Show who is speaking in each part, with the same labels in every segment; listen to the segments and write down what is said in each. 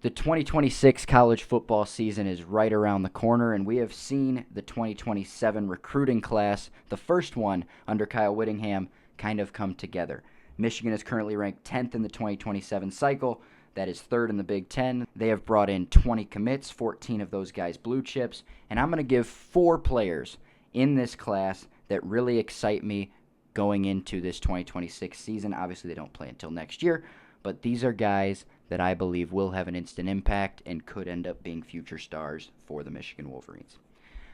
Speaker 1: The 2026 college football season is right around the corner, and we have seen the 2027 recruiting class, the first one under Kyle Whittingham, kind of come together. Michigan is currently ranked 10th in the 2027 cycle. That is third in the Big Ten. They have brought in 20 commits, 14 of those guys blue chips, and I'm going to give 4 players in this class that really excite me going into this 2026 season. Obviously, they don't play until next year, but these are guys that I believe will have an instant impact and could end up being future stars for the Michigan Wolverines.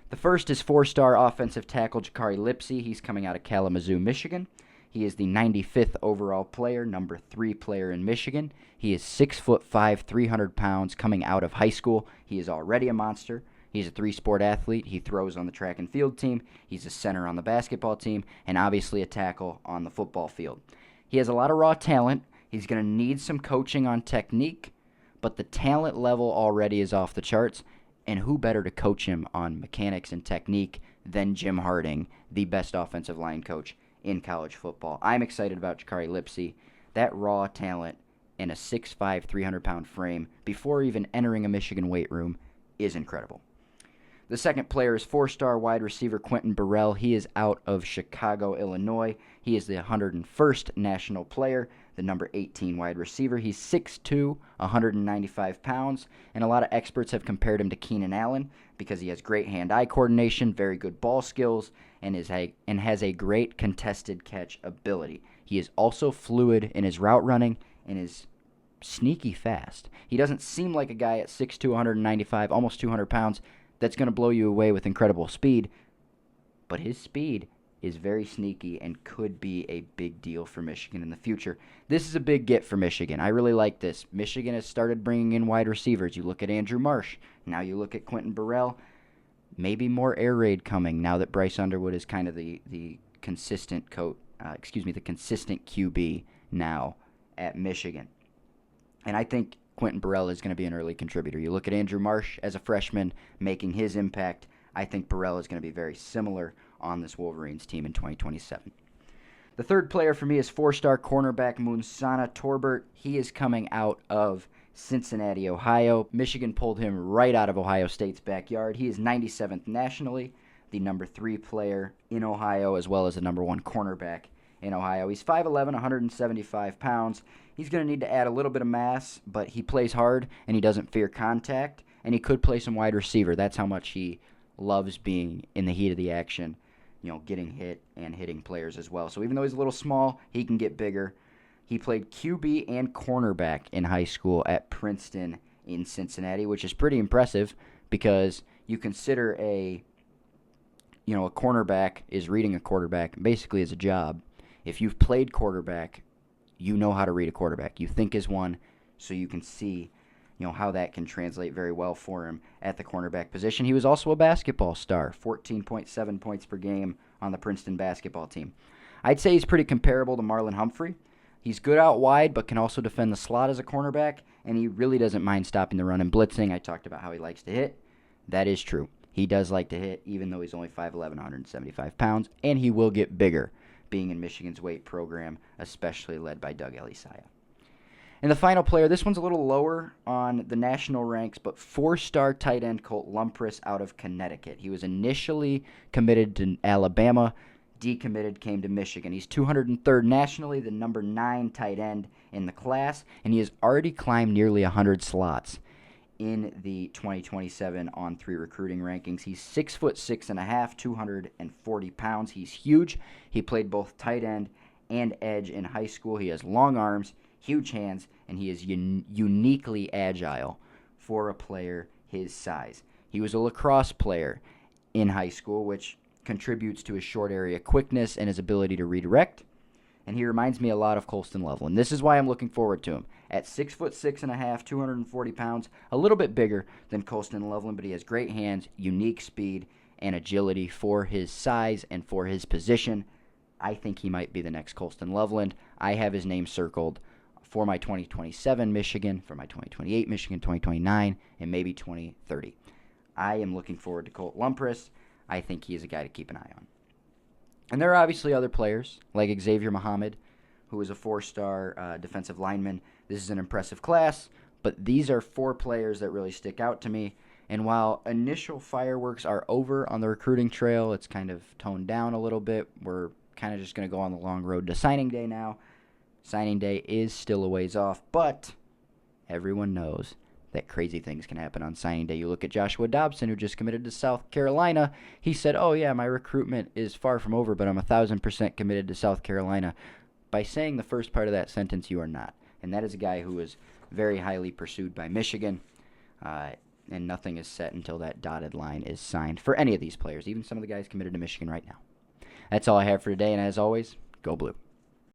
Speaker 1: The first is 4-star offensive tackle Jakari Lipsey. He's coming out of Kalamazoo, Michigan. He is the 95th overall player, number 3 player in Michigan. He is 6'5", 300 pounds coming out of high school. He is already a monster. He's a 3-sport athlete. He throws on the track and field team. He's a center on the basketball team, and obviously a tackle on the football field. He has a lot of raw talent. He's going to need some coaching on technique, but the talent level already is off the charts, and who better to coach him on mechanics and technique than Jim Harding, the best offensive line coach in college football. I'm excited about Jakari Lipsey. That raw talent in a 6'5", 300-pound frame before even entering a Michigan weight room is incredible. The second player is 4-star wide receiver Quinton Burell. He is out of Chicago, Illinois. He is the 101st national player, the number 18 wide receiver. He's 6'2", 195 pounds, and a lot of experts have compared him to Keenan Allen because he has great hand-eye coordination, very good ball skills, and has a great contested catch ability. He is also fluid in his route running and is sneaky fast. He doesn't seem like a guy at 6'2", 195, almost 200 pounds, that's going to blow you away with incredible speed, but his speed is very sneaky and could be a big deal for Michigan in the future. This is a big get for Michigan. I really like this. Michigan has started bringing in wide receivers. You look at Andrew Marsh. Now you look at Quinton Burell. Maybe more air raid coming now that Bryce Underwood is kind of the consistent the consistent QB now at Michigan. And I think Quinton Burell is going to be an early contributor. You look at Andrew Marsh as a freshman making his impact. I think Burell is going to be very similar on this Wolverines team in 2027. The third player for me is 4-star cornerback Monsana Torbert. He is coming out of Cincinnati, Ohio. Michigan pulled him right out of Ohio State's backyard. He is 97th nationally, the number 3 player in Ohio, as well as the number 1 cornerback in Ohio. He's 5'11", 175 pounds. He's going to need to add a little bit of mass, but he plays hard, and he doesn't fear contact, and he could play some wide receiver. That's how much he loves being in the heat of the action, getting hit and hitting players as well. So even though he's a little small, he can get bigger. He played QB and cornerback in high school at Princeton in Cincinnati, which is pretty impressive because you consider a cornerback is reading a quarterback basically as a job. If you've played quarterback, you know how to read a quarterback. You think as one, so you can see how that can translate very well for him at the cornerback position. He was also a basketball star, 14.7 points per game on the Princeton basketball team. I'd say he's pretty comparable to Marlon Humphrey. He's good out wide, but can also defend the slot as a cornerback, and he really doesn't mind stopping the run and blitzing. I talked about how he likes to hit. That is true. He does like to hit, even though he's only 5'11", 175 pounds, and he will get bigger being in Michigan's weight program, especially led by Doug Elisaya. And the final player, this one's a little lower on the national ranks, but 4-star tight end Colt Lumpress out of Connecticut. He was initially committed to Alabama, decommitted, came to Michigan. He's 203rd nationally, the number 9 tight end in the class, and he has already climbed nearly 100 slots in the 2027 On3 recruiting rankings. He's 6'6.5", 240 pounds. He's huge. He played both tight end and edge in high school. He has long arms, huge hands, and he is uniquely agile for a player his size. He was a lacrosse player in high school, which contributes to his short area quickness and his ability to redirect. And he reminds me a lot of Colston Loveland. This is why I'm looking forward to him. At 6'6.5", 240 pounds, a little bit bigger than Colston Loveland, but he has great hands, unique speed, and agility for his size and for his position. I think he might be the next Colston Loveland. I have his name circled for my 2027 Michigan, for my 2028 Michigan, 2029, and maybe 2030. I am looking forward to Colt Lumpress. I think he is a guy to keep an eye on. And there are obviously other players, like Xavier Muhammad, who is a 4-star defensive lineman. This is an impressive class, But these are 4 players that really stick out to me. And while initial fireworks are over on the recruiting trail, it's kind of toned down a little bit. We're kind of just going to go on the long road to signing day now. Signing day is still a ways off, but everyone knows that crazy things can happen on signing day. You look at Joshua Dobson, who just committed to South Carolina. He said, oh, yeah, my recruitment is far from over, but I'm 1,000% committed to South Carolina. By saying the first part of that sentence, you are not. And that is a guy who is very highly pursued by Michigan. And nothing is set until that dotted line is signed for any of these players, even some of the guys committed to Michigan right now. That's all I have for today, and as always, go Blue.